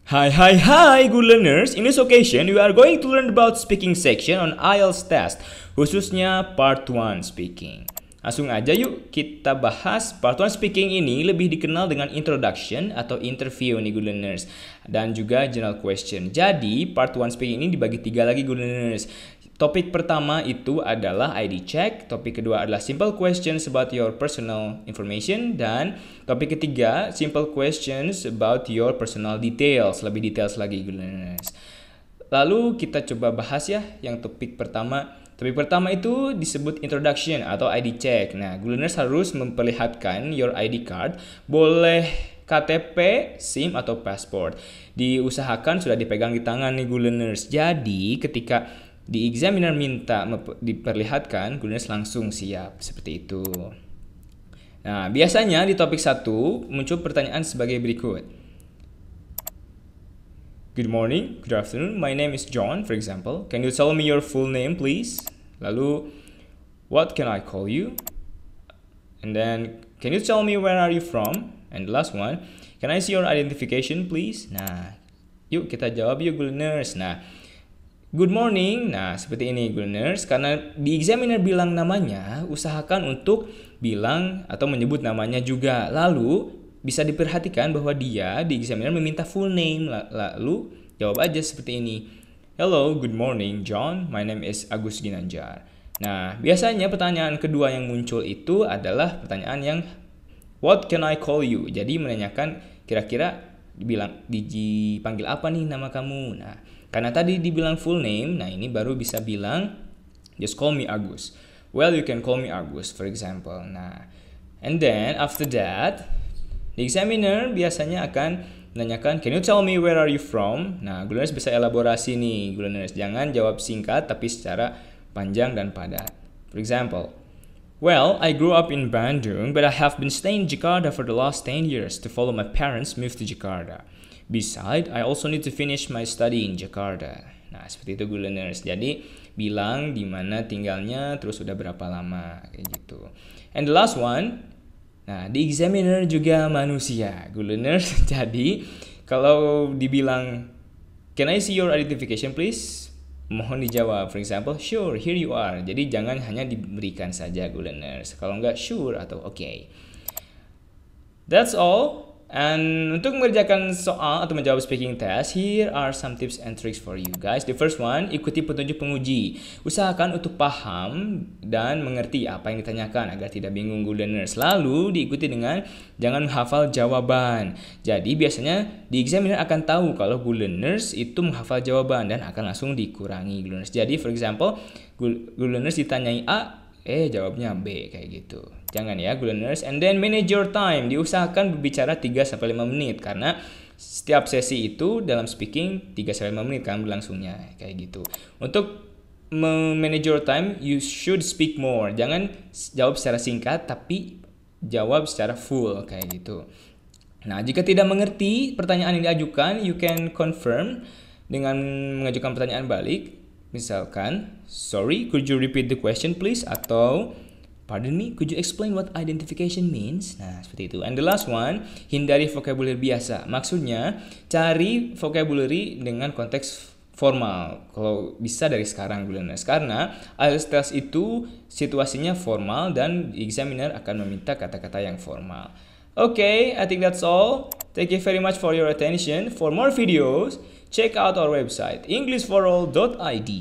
Hi, good learners. In this occasion, we are going to learn about speaking section on IELTS test, khususnya part 1 speaking. Langsung aja yuk kita bahas. Part 1 speaking ini lebih dikenal dengan introduction atau interview nih good learners, dan juga general question. Jadi part 1 speaking ini dibagi 3 lagi good learners. Topik pertama itu adalah ID check, topik kedua adalah simple questions about your personal information, dan topik ketiga simple questions about your personal details, lebih details lagi good learners. Lalu kita coba bahas ya yang topik pertama. Topik pertama itu disebut introduction atau ID check. Nah, good learners harus memperlihatkan your ID card, boleh KTP, SIM atau passport. Diusahakan sudah dipegang di tangan nih good learners. Jadi ketika di examiner minta diperlihatkan, good learners langsung siap seperti itu. Nah, biasanya di topik 1 muncul pertanyaan sebagai berikut. Good morning, good afternoon, my name is John, for example. Can you tell me your full name, please? Lalu, what can I call you? And then, can you tell me where are you from? And the last one, can I see your identification, please? Nah, yuk kita jawab yuk, good learners. Nah, good morning, nah seperti ini good learners. Karena di examiner bilang namanya, usahakan untuk bilang atau menyebut namanya juga. Lalu bisa diperhatikan bahwa dia di examiner meminta full name. Lalu jawab aja seperti ini. Hello, good morning John, my name is Agus Ginanjar. Nah, biasanya pertanyaan kedua yang muncul itu adalah pertanyaan yang what can I call you? Jadi menanyakan kira-kira dipanggil apa nih nama kamu. Nah, karena tadi dibilang full name, nah ini baru bisa bilang just call me Agus. Well, you can call me Agus, for example. Nah, and then after that, the examiner biasanya akan menanyakan, can you tell me where are you from? Nah, good learners bisa elaborasi nih, good learners. Jangan jawab singkat, tapi secara panjang dan padat. For example, well, I grew up in Bandung, but I have been staying in Jakarta for the last 10 years to follow my parents move to Jakarta. Besides, I also need to finish my study in Jakarta. Nah, seperti itu good learners. Jadi, bilang di mana tinggalnya, terus udah berapa lama, kayak gitu. And the last one, nah, di examiner juga manusia, good learners. Jadi, kalau dibilang, can I see your identification please? Mohon dijawab, for example, sure, here you are. Jadi, jangan hanya diberikan saja, good learners. Kalau enggak, sure atau okay. That's all. And untuk mengerjakan soal atau menjawab speaking test, here are some tips and tricks for you guys. The first one, ikuti petunjuk penguji. Usahakan untuk paham dan mengerti apa yang ditanyakan agar tidak bingung good learners. Lalu diikuti dengan jangan menghafal jawaban. Jadi biasanya di examiner akan tahu kalau good learners itu menghafal jawaban dan akan langsung dikurangi good learners. Jadi for example, good learners ditanyai A, jawabnya B kayak gitu. Jangan ya good learners. And then manage your time. Diusahakan berbicara 3-5 menit karena setiap sesi itu dalam speaking 3-5 menit kan berlangsungnya kayak gitu. Untuk manage your time, you should speak more. Jangan jawab secara singkat tapi jawab secara full kayak gitu. Nah, jika tidak mengerti pertanyaan yang diajukan, you can confirm dengan mengajukan pertanyaan balik. Misalkan, sorry, could you repeat the question please? Atau, pardon me, could you explain what identification means? Nah, seperti itu. And the last one, hindari vocabulary biasa. Maksudnya, cari vocabulary dengan konteks formal. Kalau bisa dari sekarang, learners. Karena IELTS test itu situasinya formal dan examiner akan meminta kata-kata yang formal. Okay, I think that's all. Thank you very much for your attention. For more videos, check out our website, englishforall.id.